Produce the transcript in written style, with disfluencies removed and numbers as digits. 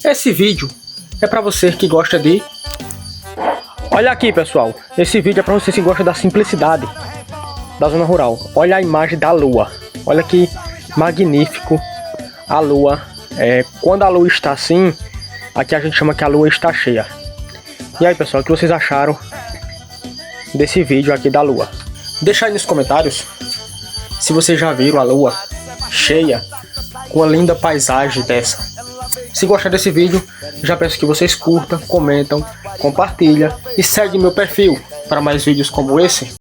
Esse vídeo é para você que gosta de... Olha aqui, pessoal, esse vídeo é para você que gosta da simplicidade da zona rural. Olha a imagem da lua, olha que magnífico a lua. Quando a lua está assim, aqui a gente chama que a lua está cheia. E aí, pessoal, o que vocês acharam desse vídeo aqui da lua? Deixa aí nos comentários se vocês já viram a lua cheia com uma linda paisagem dessa. Se gostar desse vídeo, já peço que vocês curtam, comentam, compartilhem e seguem meu perfil para mais vídeos como esse.